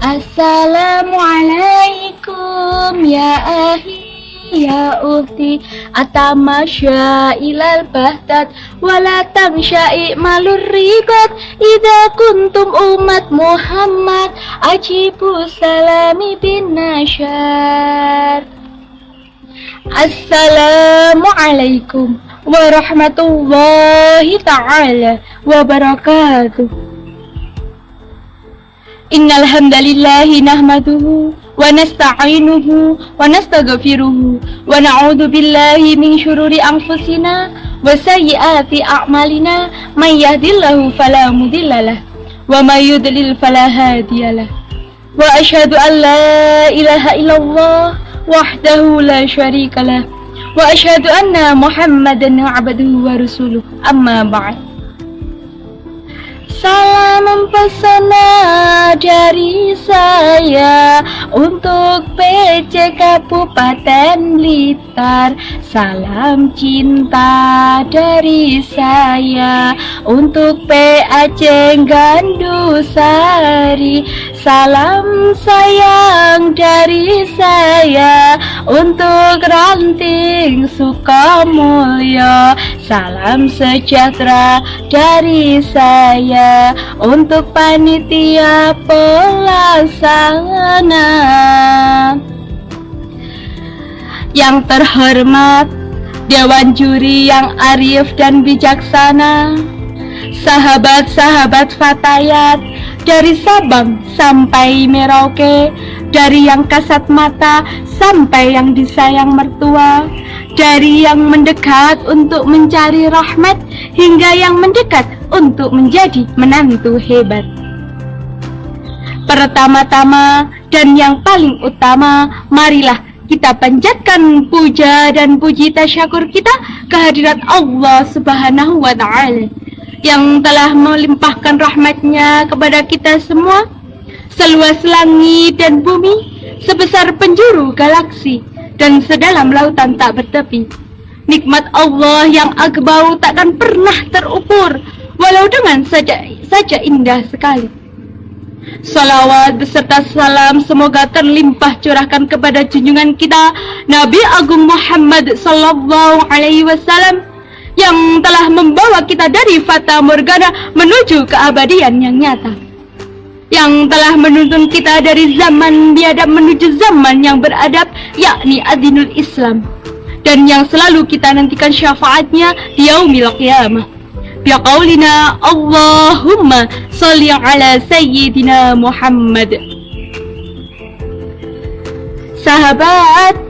Assalamualaikum ya ahi ya uhti atamasya ilal bahtat wala tangsya'i malur riqat idza kuntum umat Muhammad ajibu salami bin nasyar. Assalamualaikum warahmatullahi ta'ala wabarakatuh. Innal hamdalillahi nahmaduhu wa nasta'inuhu wa nastaghfiruhu wa na'udzu billahi min syururi anfusina wa sayyiati a'malina may yahdihillahu fala mudhillalah wa may yudlil fala hadiyalah wa asyhadu an la ilaha illallah wahdahu la syarikalah wa asyhadu anna Muhammadan abduhu wa rasuluh amma ba'd. Salam mempesona dari saya untuk PC Kabupaten Blitar. Salam cinta dari saya untuk PAC Gandusari. Salam sayang dari saya untuk Ranting Sukamulya. Salam sejahtera dari saya untuk panitia pelaksana. Yang terhormat Dewan Juri yang arif dan bijaksana, sahabat-sahabat Fatayat dari Sabang sampai Merauke, dari yang kasat mata sampai yang disayang mertua, dari yang mendekat untuk mencari rahmat hingga yang mendekat untuk menjadi menantu hebat. Pertama-tama dan yang paling utama, marilah kita panjatkan puja dan puji tasyakur kita kehadirat Allah Subhanahu wa Ta'ala yang telah melimpahkan rahmatnya kepada kita semua, seluas langit dan bumi, sebesar penjuru galaksi dan sedalam lautan tak bertepi. Nikmat Allah yang akbar takkan pernah terukur, walau dengan saja indah sekali. Salawat beserta salam semoga terlimpah curahkan kepada junjungan kita Nabi Agung Muhammad sallallahu alaihi wasallam yang telah membawa kita dari fata morgana menuju keabadian yang nyata, yang telah menuntun kita dari zaman biadab menuju zaman yang beradab, yakni adinul Islam, dan yang selalu kita nantikan syafaatnya di yaumil qiyamah. Biqaulina Allahumma sholli ala sayyidina Muhammad. Sahabat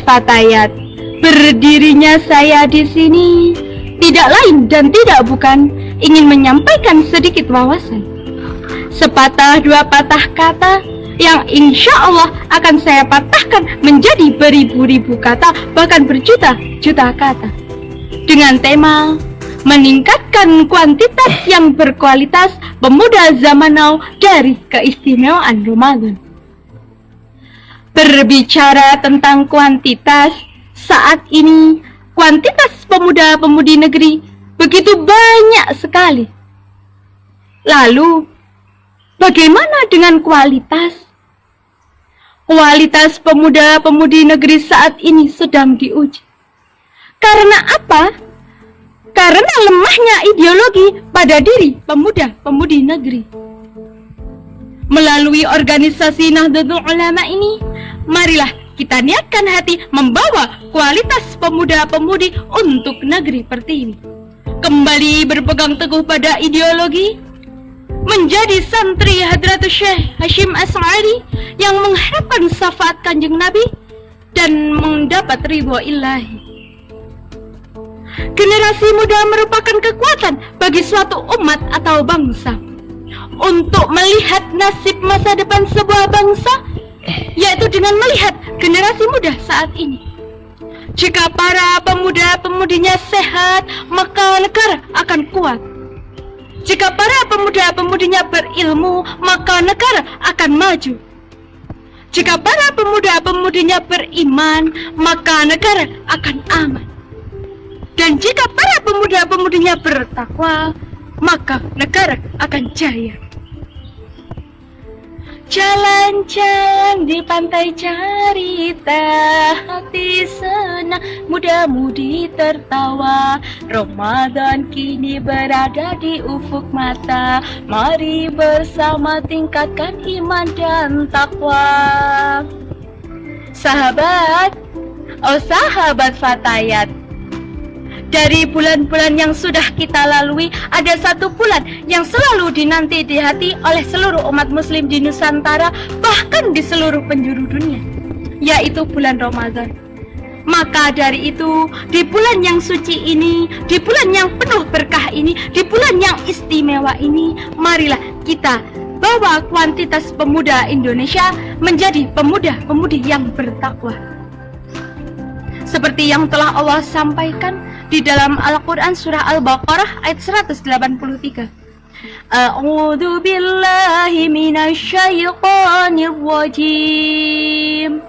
Fatayat, berdirinya saya di sini tidak lain dan tidak bukan ingin menyampaikan sedikit wawasan, sepatah dua patah kata yang insya Allah akan saya patahkan menjadi beribu-ribu kata, bahkan berjuta-juta kata, dengan tema meningkatkan kuantitas yang berkualitas pemuda zaman now dari keistimewaan Ramadan. Berbicara tentang kuantitas, saat ini kuantitas pemuda-pemudi negeri begitu banyak sekali. Lalu, bagaimana dengan kualitas? Kualitas pemuda-pemudi negeri saat ini sedang diuji. Karena apa? Karena lemahnya ideologi pada diri pemuda-pemudi negeri. Melalui organisasi Nahdlatul Ulama ini, marilah kita niatkan hati membawa kualitas pemuda-pemudi untuk negeri Pertiwi. Kembali berpegang teguh pada ideologi, menjadi santri Hadratus Syekh Hashim Asy'ari yang mengharapkan syafaat Kanjeng Nabi dan mendapat ridho ilahi. Generasi muda merupakan kekuatan bagi suatu umat atau bangsa untuk melihat nasib masa depan sebuah bangsa, yaitu dengan melihat generasi muda saat ini. Jika para pemuda-pemudinya sehat, maka negara akan kuat. Jika para pemuda-pemudinya berilmu, maka negara akan maju. Jika para pemuda-pemudinya beriman, maka negara akan aman. Dan jika para pemuda-pemudinya bertakwa, maka negara akan jaya. Jalan-jalan di pantai cerita, hati senang, muda-mudi tertawa. Ramadan kini berada di ufuk mata. Mari bersama tingkatkan iman dan takwa. Sahabat, oh sahabat Fatayat, dari bulan-bulan yang sudah kita lalui, ada satu bulan yang selalu dinanti di hati oleh seluruh umat muslim di Nusantara, bahkan di seluruh penjuru dunia, yaitu bulan Ramadan. Maka dari itu, di bulan yang suci ini, di bulan yang penuh berkah ini, di bulan yang istimewa ini, marilah kita bawa kuantitas pemuda Indonesia menjadi pemuda-pemudi yang bertakwa. Seperti yang telah Allah sampaikan di dalam Al-Quran surah Al-Baqarah ayat 183. A'udzu billahi minasyaitonir rajim.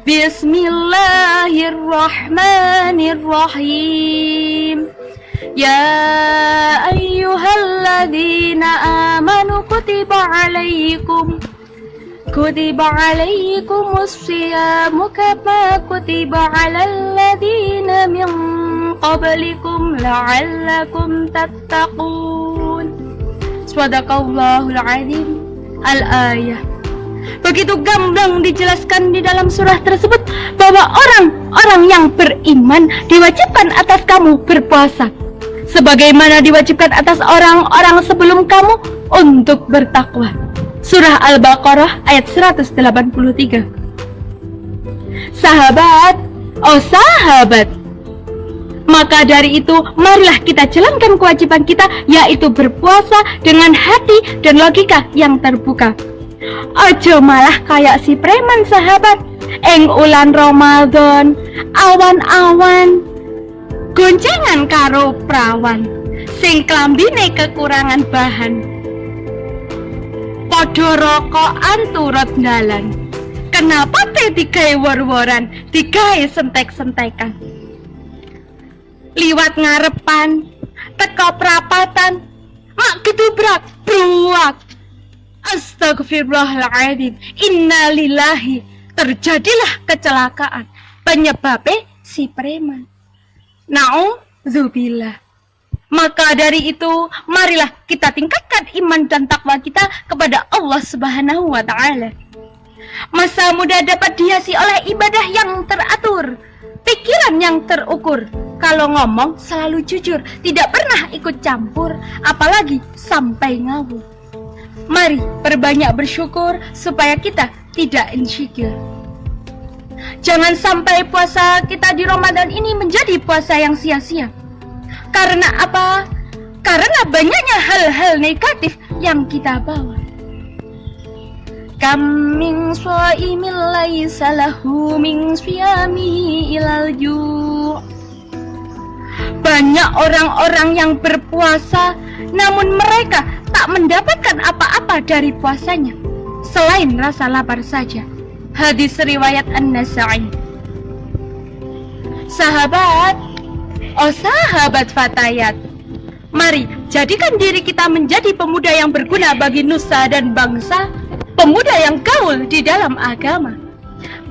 Bismillahirrahmanirrahim. Ya ayyuhalladzina amanu kutiba alaikumus siyamu kama kutiba alal ladzina min qablikum la'allakum tattaqun. Shadaqallahul azim. Al-ayah. Begitu gamblang dijelaskan di dalam surah tersebut bahwa orang-orang yang beriman diwajibkan atas kamu berpuasa, sebagaimana diwajibkan atas orang-orang sebelum kamu untuk bertakwa. Surah Al-Baqarah ayat 183. Sahabat, oh sahabat, maka dari itu marilah kita jalankan kewajiban kita, yaitu berpuasa dengan hati dan logika yang terbuka. Ojo malah kayak si preman sahabat, eng ulan Ramadan, awan-awan goncengan karo prawan, sing klambine kekurangan bahan, podo rokokan turut dalan. Kenapa te digawe war-waran, digawe sentek-sentekan? Liwat ngarepan, teko prapatan, mak gedubrak, bruak. Astagfirullahaladzim, innalillahi. Terjadilah kecelakaan, penyebabnya si preman. Na'udzubillah. Maka dari itu, marilah kita tingkatkan iman dan takwa kita kepada Allah Subhanahu wa Ta'ala. Masa muda dapat dihiasi oleh ibadah yang teratur, pikiran yang terukur. Kalau ngomong selalu jujur, tidak pernah ikut campur, apalagi sampai ngawur. Mari perbanyak bersyukur supaya kita tidak insecure. Jangan sampai puasa kita di Ramadan ini menjadi puasa yang sia-sia. Karena apa? Karena banyaknya hal-hal negatif yang kita bawa. Kam min shaimin laisa lahu min siyami ilal ju'. Banyak orang-orang yang berpuasa, namun mereka tak mendapatkan apa-apa dari puasanya selain rasa lapar saja. Hadis riwayat An-Nasa'i. Sahabat, oh sahabat Fatayat, mari jadikan diri kita menjadi pemuda yang berguna bagi nusa dan bangsa, pemuda yang gaul di dalam agama.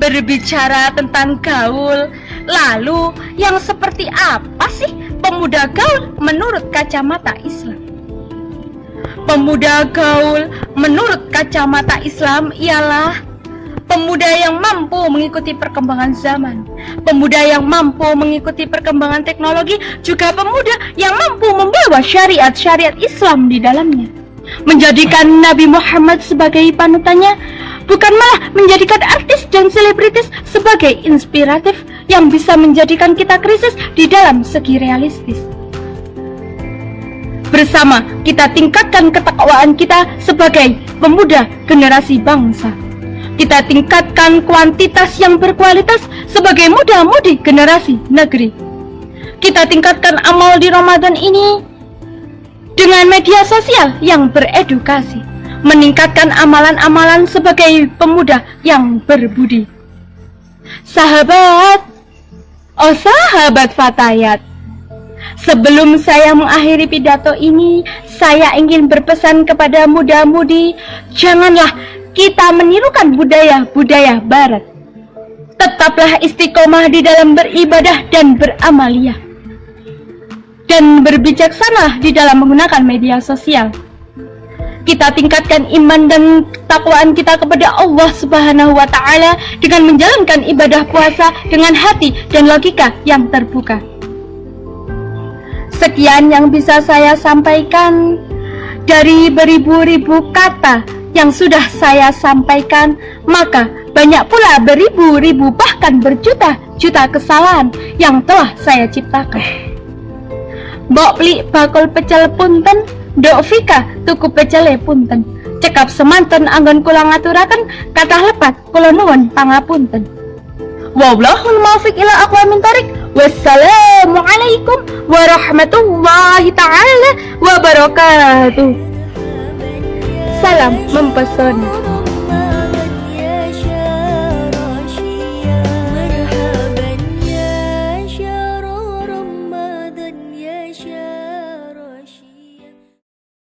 Berbicara tentang gaul, lalu yang seperti apa sih pemuda gaul menurut kacamata Islam? Pemuda gaul menurut kacamata Islam ialah pemuda yang mampu mengikuti perkembangan zaman, pemuda yang mampu mengikuti perkembangan teknologi, juga pemuda yang mampu membawa syariat-syariat Islam di dalamnya, menjadikan Nabi Muhammad sebagai panutannya, bukan malah menjadikan artis dan selebritis sebagai inspiratif yang bisa menjadikan kita krisis di dalam segi realistis. Bersama kita tingkatkan ketakwaan kita sebagai pemuda generasi bangsa. Kita tingkatkan kuantitas yang berkualitas sebagai muda-mudi generasi negeri. Kita tingkatkan amal di Ramadan ini dengan media sosial yang beredukasi, meningkatkan amalan-amalan sebagai pemuda yang berbudi. Sahabat, oh sahabat Fatayat, sebelum saya mengakhiri pidato ini, saya ingin berpesan kepada muda-mudi, janganlah kita menirukan budaya-budaya barat. Tetaplah istiqomah di dalam beribadah dan beramaliyah. Dan berbijaksana di dalam menggunakan media sosial. Kita tingkatkan iman dan takwaan kita kepada Allah Subhanahu wa Ta'ala dengan menjalankan ibadah puasa dengan hati dan logika yang terbuka. Sekian yang bisa saya sampaikan dari beribu-ribu kata yang sudah saya sampaikan, maka banyak pula beribu-ribu bahkan berjuta-juta kesalahan yang telah saya ciptakan. Mbok plik bakul pecel punten, Dok Vika tuku pecele punten. Cekap semanten anggon kula ngaturaken kathah lepat kula nuwun pangapunten. Wallahul muwaffiq ila aqwamit thoriq. Wassalamualaikum warahmatullahi taala wabarakatuh. Salam mempesona.